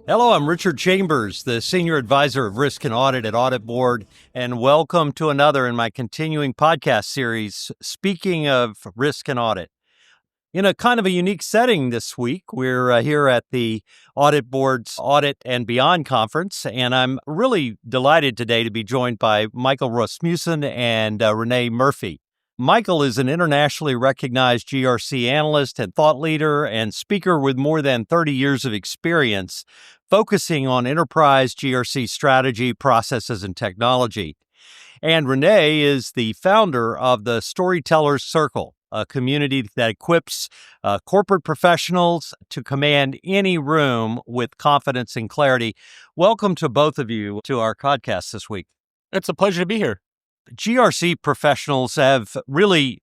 Hello, I'm Richard Chambers, the Senior Advisor of Risk and Audit at Audit Board, and welcome to another in my continuing podcast series, Speaking of Risk and Audit. In a kind of a unique setting this week, we're here at the Audit Board's Audit and Beyond Conference, and I'm really delighted today to be joined by Michael Rasmussen and Renee Murphy. Michael is an internationally recognized GRC analyst and thought leader and speaker with more than 30 years of experience, focusing on enterprise GRC strategy, processes, and technology. And Renee is the founder of the Storytellers Circle, a community that equips corporate professionals to command any room with confidence and clarity. Welcome to both of you to our podcast this week. It's a pleasure to be here. GRC professionals have really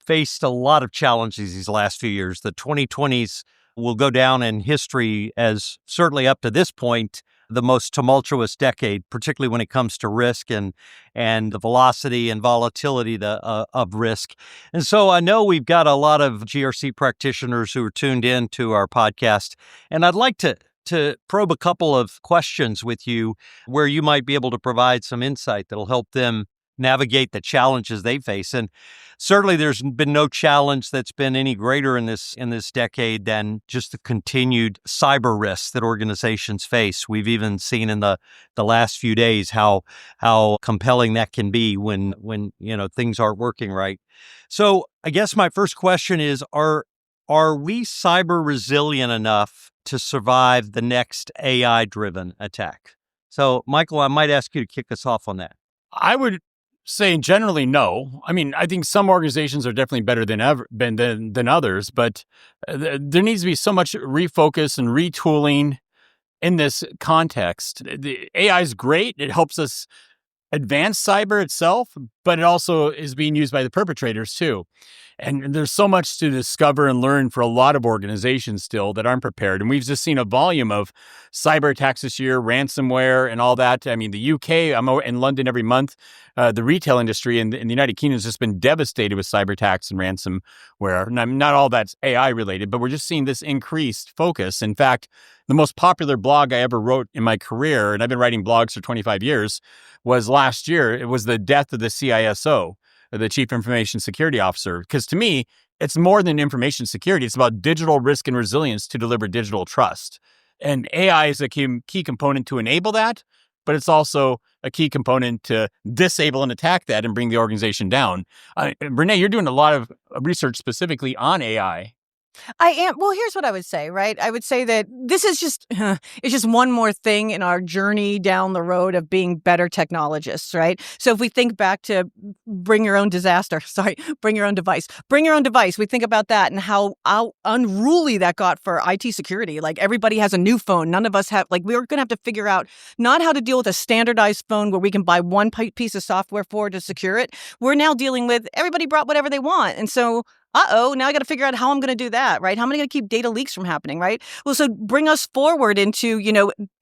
faced a lot of challenges these last few years. The 2020s will go down in history as, certainly up to this point, the most tumultuous decade, particularly when it comes to risk and the velocity and volatility of risk. And so I know we've got a lot of GRC practitioners who are tuned in to our podcast, and I'd like to probe a couple of questions with you where you might be able to provide some insight that'll help them navigate the challenges they face. And certainly there's been no challenge that's been any greater in this decade than just the continued cyber risks that organizations face. We've even seen in the last few days how compelling that can be when things aren't working right. So I guess my first question is, are we cyber resilient enough to survive the next AI-driven attack? So Michael, I might ask you to kick us off on that. I would say generally no. I mean, I think some organizations are definitely better than others, but there needs to be so much refocus and retooling in this context. The AI is great. It helps us advance cyber itself, but it also is being used by the perpetrators too. And there's so much to discover and learn for a lot of organizations still that aren't prepared. And we've just seen a volume of cyber attacks this year, ransomware and all that. I mean, the UK, I'm in London every month. The retail industry in the United Kingdom has just been devastated with cyber attacks and ransomware. And not all that's AI related, but we're just seeing this increased focus. In fact, the most popular blog I ever wrote in my career, and I've been writing blogs for 25 years, was last year. It was the death of the CISO, the Chief Information Security Officer. Because to me, it's more than information security. It's about digital risk and resilience to deliver digital trust. And AI is a key component to enable that, but it's also a key component to disable and attack that and bring the organization down. Renee, you're doing a lot of research specifically on AI. I am. Well, here's what I would say, right? I would say that this is it's just one more thing in our journey down the road of being better technologists, right? So if we think back to bring your own device. Bring your own device. We think about that and how unruly that got for IT security. Like everybody has a new phone. None of us have, we were going to have to figure out not how to deal with a standardized phone where we can buy one piece of software for to secure it. We're now dealing with everybody brought whatever they want. And so now I got to figure out how I'm going to do that, right? How am I going to keep data leaks from happening, right? Well, so bring us forward into,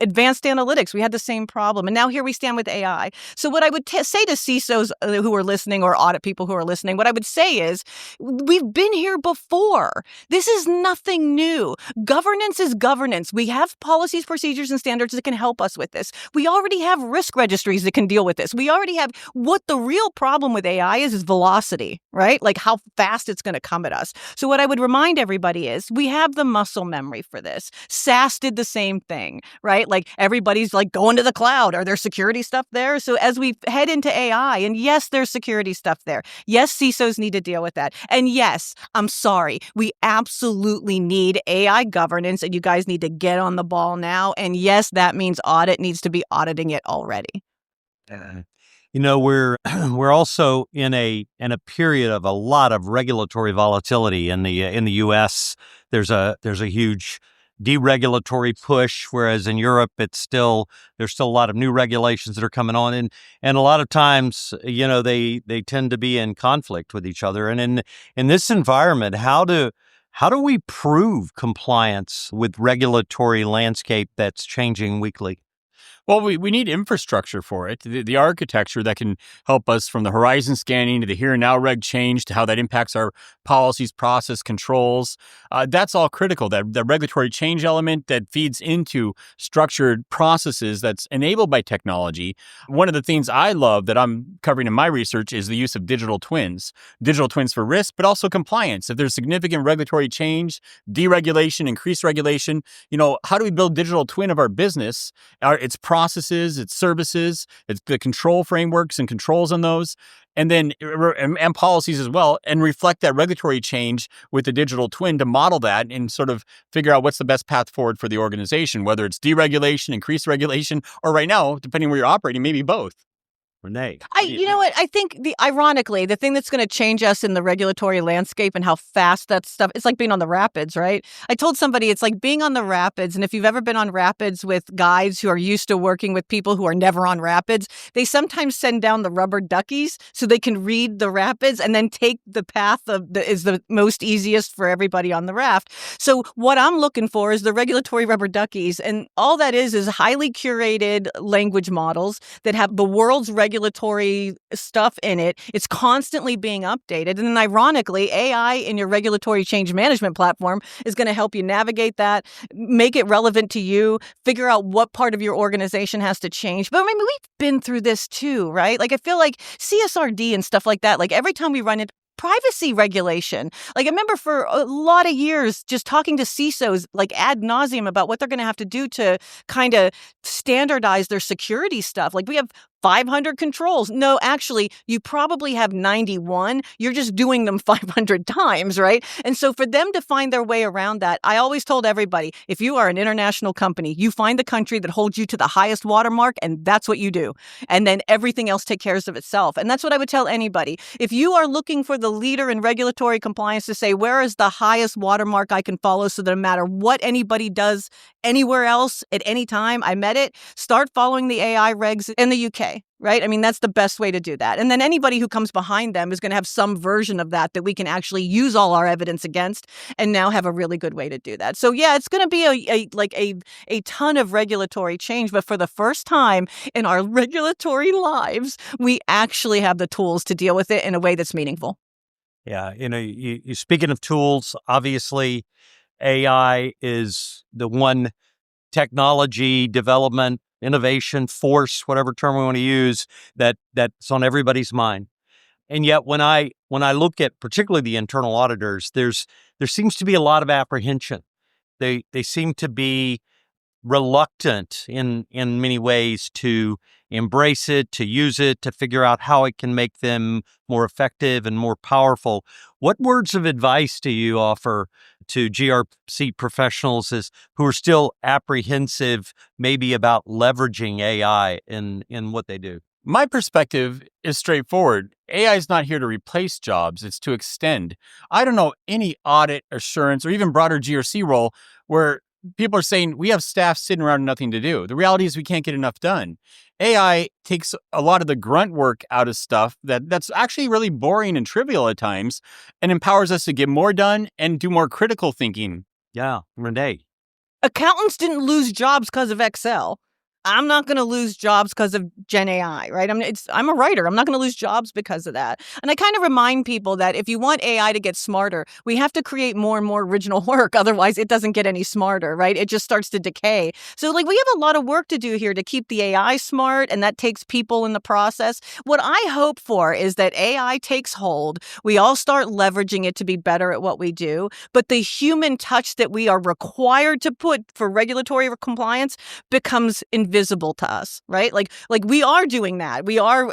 advanced analytics. We had the same problem. And now here we stand with AI. So what I would say to CISOs who are listening or audit people who are listening, what I would say is we've been here before. This is nothing new. Governance is governance. We have policies, procedures, and standards that can help us with this. We already have risk registries that can deal with this. We already have what the real problem with AI is velocity, right? Like how fast it's going to come at us. So what I would remind everybody is we have the muscle memory for this. SaaS did the same thing, right? Like everybody's going to the cloud. Are there security stuff there? So as we head into AI, and yes, there's security stuff there. Yes, CISOs need to deal with that. And yes, I'm sorry, we absolutely need AI governance, and you guys need to get on the ball now. And yes, that means audit needs to be auditing it already. We're also in a period of a lot of regulatory volatility in the U.S. There's a huge deregulatory push, whereas in Europe there's still a lot of new regulations that are coming on, and a lot of times they tend to be in conflict with each other. And in this environment, how do we prove compliance with regulatory landscape that's changing weekly? Well, we need infrastructure for it, the architecture that can help us from the horizon scanning to the here and now reg change to how that impacts our policies, process, controls. That's all critical. That regulatory change element that feeds into structured processes that's enabled by technology. One of the things I love that I'm covering in my research is the use of digital twins for risk, but also compliance. If there's significant regulatory change, deregulation, increased regulation, how do we build digital twin of our business, its processes, its services, its the control frameworks and controls on those, and then and policies as well, and reflect that regulatory change with the digital twin to model that and sort of figure out what's the best path forward for the organization, whether it's deregulation, increased regulation, or right now, depending where you're operating, maybe both. Renee, You know what? I think ironically, the thing that's going to change us in the regulatory landscape and how fast that stuff, it's like being on the rapids, right? I told somebody it's like being on the rapids. And if you've ever been on rapids with guides who are used to working with people who are never on rapids, they sometimes send down the rubber duckies so they can read the rapids and then take the path is the most easiest for everybody on the raft. So what I'm looking for is the regulatory rubber duckies. And all that is highly curated language models that have the world's regulatory stuff in it. It's constantly being updated. And then ironically, AI in your regulatory change management platform is going to help you navigate that, make it relevant to you, figure out what part of your organization has to change. But I mean, we've been through this too, right? Like I feel like CSRD and stuff like that, like every time we run into privacy regulation. Like I remember for a lot of years just talking to CISOs like ad nauseum about what they're going to have to do to kind of standardize their security stuff. Like we have 500 controls. No, actually, you probably have 91. You're just doing them 500 times, right? And so for them to find their way around that, I always told everybody, if you are an international company, you find the country that holds you to the highest watermark, and that's what you do. And then everything else takes care of itself. And that's what I would tell anybody. If you are looking for the leader in regulatory compliance to say, where is the highest watermark I can follow so that no matter what anybody does anywhere else at any time, I met it, start following the AI regs in the UK. Right? I mean, that's the best way to do that. And then anybody who comes behind them is going to have some version of that we can actually use all our evidence against and now have a really good way to do that. So yeah, it's going to be a ton of regulatory change. But for the first time in our regulatory lives, we actually have the tools to deal with it in a way that's meaningful. Yeah. You speaking of tools, obviously AI is the one technology development innovation force, whatever term we want to use, that's on everybody's mind. And yet when I look at particularly the internal auditors, there seems to be a lot of apprehension. They seem to be reluctant in many ways to embrace it, to use it, to figure out how it can make them more effective and more powerful. What words of advice do you offer to GRC professionals who are still apprehensive maybe about leveraging AI in what they do? My perspective is straightforward. AI is not here to replace jobs, it's to extend. I don't know any audit, assurance, or even broader GRC role where people are saying we have staff sitting around with nothing to do. The reality is we can't get enough done. AI takes a lot of the grunt work out of stuff that's actually really boring and trivial at times and empowers us to get more done and do more critical thinking. Yeah, Renee. Accountants didn't lose jobs because of Excel. I'm not going to lose jobs because of Gen AI, right? I'm a writer. I'm not going to lose jobs because of that. And I kind of remind people that if you want AI to get smarter, we have to create more and more original work. Otherwise, it doesn't get any smarter, right? It just starts to decay. So we have a lot of work to do here to keep the AI smart, and that takes people in the process. What I hope for is that AI takes hold. We all start leveraging it to be better at what we do. But the human touch that we are required to put for regulatory compliance becomes invisible to us, right? Like we are doing that. We are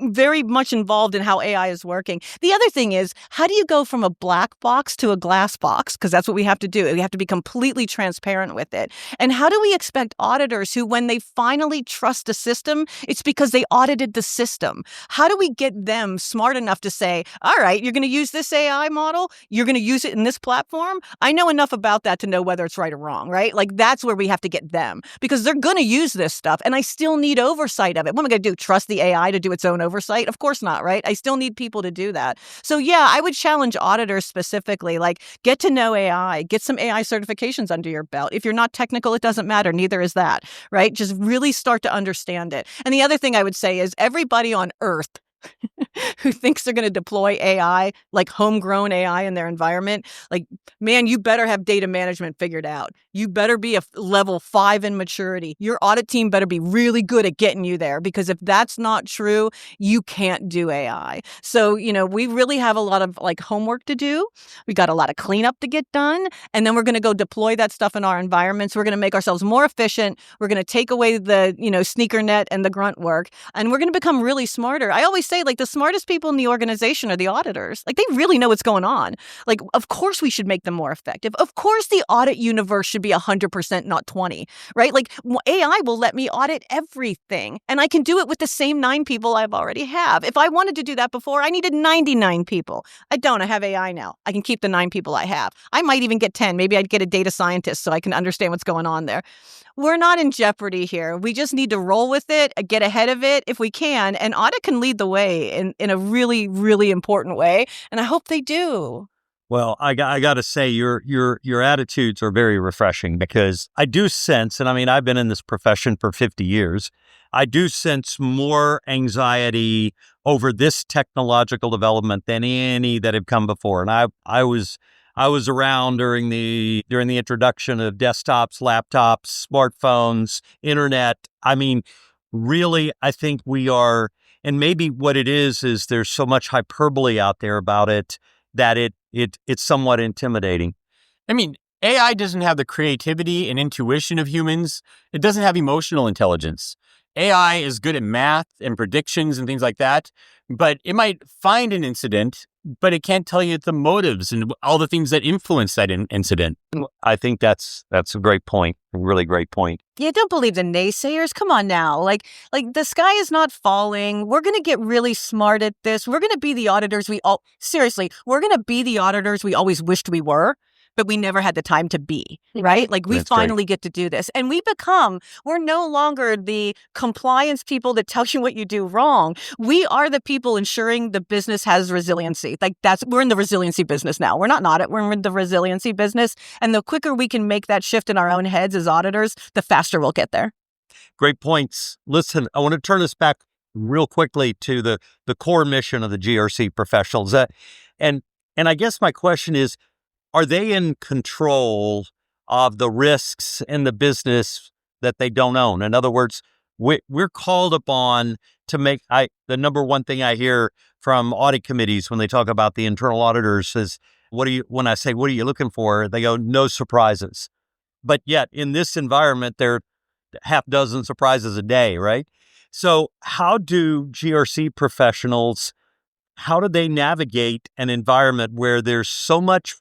very much involved in how AI is working. The other thing is, how do you go from a black box to a glass box? Because that's what we have to do. We have to be completely transparent with it. And how do we expect auditors who, when they finally trust a system, it's because they audited the system? How do we get them smart enough to say, all right, you're going to use this AI model, you're going to use it in this platform? I know enough about that to know whether it's right or wrong, right? Like that's where we have to get them, because they're going going to use this stuff and I still need oversight of it. What am I going to do? Trust the AI to do its own oversight? Of course not, right? I still need people to do that. So yeah, I would challenge auditors specifically, like get to know AI, get some AI certifications under your belt. If you're not technical, it doesn't matter. Neither is that, right? Just really start to understand it. And the other thing I would say is everybody on Earth who thinks they're going to deploy AI, like homegrown AI in their environment, like, man, you better have data management figured out. You better be a level 5 in maturity. Your audit team better be really good at getting you there, because if that's not true, you can't do AI. So, we really have a lot of like homework to do. We got a lot of cleanup to get done. And then we're going to go deploy that stuff in our environments. We're going to make ourselves more efficient. We're going to take away the, sneaker net and the grunt work. And we're going to become really smarter. I always say, like, the smartest people in the organization are the auditors. Like, they really know what's going on. Like, of course we should make them more effective. Of course the audit universe should be 100%, not 20, right? Like, AI will let me audit everything. And I can do it with the same 9 people I've already have. If I wanted to do that before, I needed 99 people. I don't. I have AI now. I can keep the 9 people I have. I might even get 10. Maybe I'd get a data scientist so I can understand what's going on there. We're not in jeopardy here. We just need to roll with it, get ahead of it if we can. And audit can lead the way in a really, really important way. And I hope they do. Well, I got to say, your attitudes are very refreshing, because I do sense, and I mean, I've been in this profession for 50 years, I do sense more anxiety over this technological development than any that have come before. And I was around during the introduction of desktops, laptops, smartphones, internet. I mean, really, I think we are, and maybe what it is there's so much hyperbole out there about it that it's somewhat intimidating. I mean, AI doesn't have the creativity and intuition of humans. It doesn't have emotional intelligence. AI is good at math and predictions and things like that, but it might find an incident, but it can't tell you the motives and all the things that influence that incident. I think that's a great point, a really great point. Yeah, don't believe the naysayers. Come on now. Like the sky is not falling. We're going to get really smart at this. We're going to be the auditors we're going to be the auditors we always wished we were, but we never had the time to be, right? Like, we finally get to do this. And we're no longer the compliance people that tell you what you do wrong. We are the people ensuring the business has resiliency. Like, we're in the resiliency business now. We're not an audit, we're in the resiliency business. And the quicker we can make that shift in our own heads as auditors, the faster we'll get there. Great points. Listen, I want to turn this back real quickly to the core mission of the GRC professionals. And I guess my question is, are they in control of the risks in the business that they don't own? In other words, we're called upon to make, the number one thing I hear from audit committees when they talk about the internal auditors is, when I say, what are you looking for? They go, no surprises. But yet in this environment, there are half dozen surprises a day, right? So how do GRC professionals, how do they navigate an environment where there's so much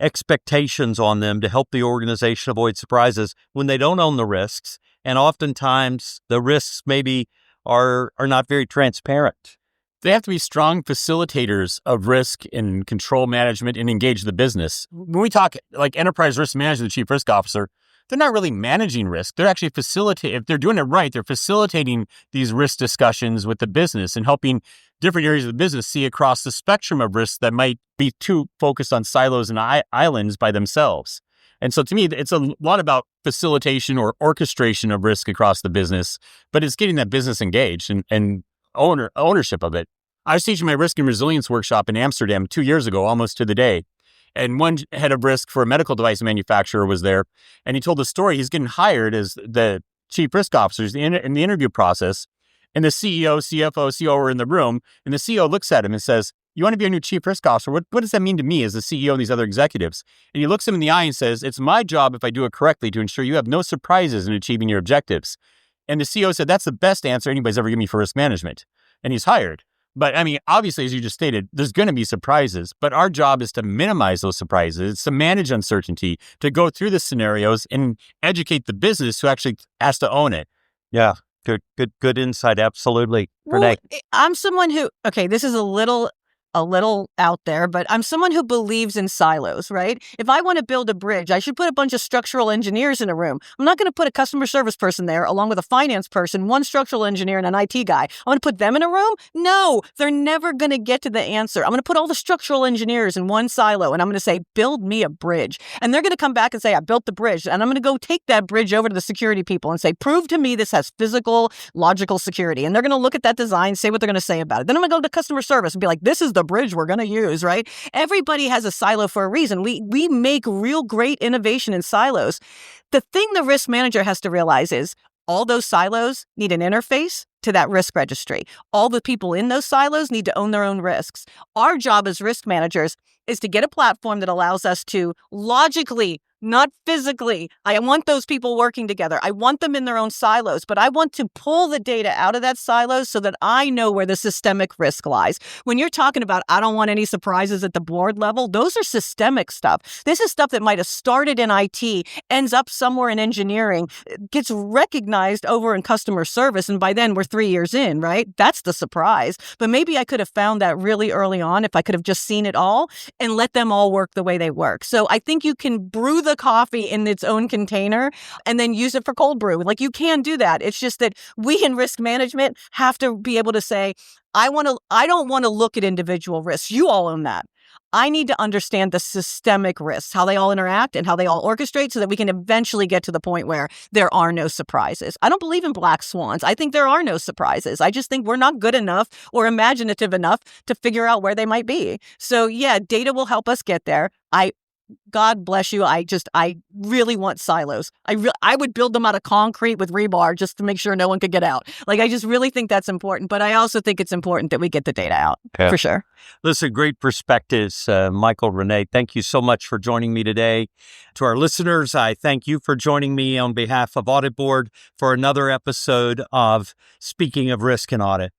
expectations on them to help the organization avoid surprises when they don't own the risks? And oftentimes the risks maybe are not very transparent. They have to be strong facilitators of risk and control management and engage the business. When we talk like enterprise risk manager, the chief risk officer, they're not really managing risk. They're actually if they're doing it right, they're facilitating these risk discussions with the business and helping different areas of the business see across the spectrum of risks that might be too focused on silos and islands by themselves. And so to me, it's a lot about facilitation or orchestration of risk across the business, but it's getting that business engaged and ownership of it. I was teaching my risk and resilience workshop in Amsterdam 2 years ago, almost to the day. And one head of risk for a medical device manufacturer was there. And he told the story. He's getting hired as the chief risk officer in the interview process. And the CEO, CFO, COO are in the room. And the CEO looks at him and says, you want to be our new chief risk officer? What does that mean to me as the CEO and these other executives? And he looks him in the eye and says, it's my job, if I do it correctly, to ensure you have no surprises in achieving your objectives. And the CEO said, that's the best answer anybody's ever given me for risk management. And he's hired. But I mean, obviously, as you just stated, there's going to be surprises, but our job is to minimize those surprises. It's to manage uncertainty, to go through the scenarios and educate the business who actually has to own it. Yeah, good insight. Absolutely. Renee. I'm someone who, this is a little a little out there, but I'm someone who believes in silos, right? If I want to build a bridge, I should put a bunch of structural engineers in a room. I'm not going to put a customer service person there along with a finance person, one structural engineer, and an IT guy. I'm going to put them in a room? No, they're never going to get to the answer. I'm going to put all the structural engineers in one silo, and I'm going to say, build me a bridge. And they're going to come back and say, I built the bridge. And I'm going to go take that bridge over to the security people and say, prove to me this has physical, logical security. And they're going to look at that design, say what they're going to say about it. Then I'm going to go to customer service and be like, this is the bridge we're going to use, right? Everybody has a silo for a reason. We make real great innovation in silos. The thing the risk manager has to realize is all those silos need an interface to that risk registry. All the people in those silos need to own their own risks. Our job as risk managers is to get a platform that allows us to logically, not physically. I want those people working together. I want them in their own silos, but I want to pull the data out of that silo so that I know where the systemic risk lies. When you're talking about, I don't want any surprises at the board level, those are systemic stuff. This is stuff that might have started in IT, ends up somewhere in engineering, gets recognized over in customer service, and by then we're 3 years in, right? That's the surprise. But maybe I could have found that really early on if I could have just seen it all and let them all work the way they work. So I think you can brew the coffee in its own container and then use it for cold brew. Like, you can do that. It's just that we in risk management have to be able to say, I don't want to look at individual risks. You all own that. I need to understand the systemic risks, how they all interact and how they all orchestrate so that we can eventually get to the point where there are no surprises. I don't believe in black swans. I think there are no surprises. I just think we're not good enough or imaginative enough to figure out where they might be. So yeah, data will help us get there. God bless you. I really want silos. I would build them out of concrete with rebar just to make sure no one could get out. Like, I just really think that's important. But I also think it's important that we get the data out for sure. Listen, great perspectives, Michael, Renee. Thank you so much for joining me today. To our listeners, I thank you for joining me on behalf of Audit Board for another episode of Speaking of Risk and Audit.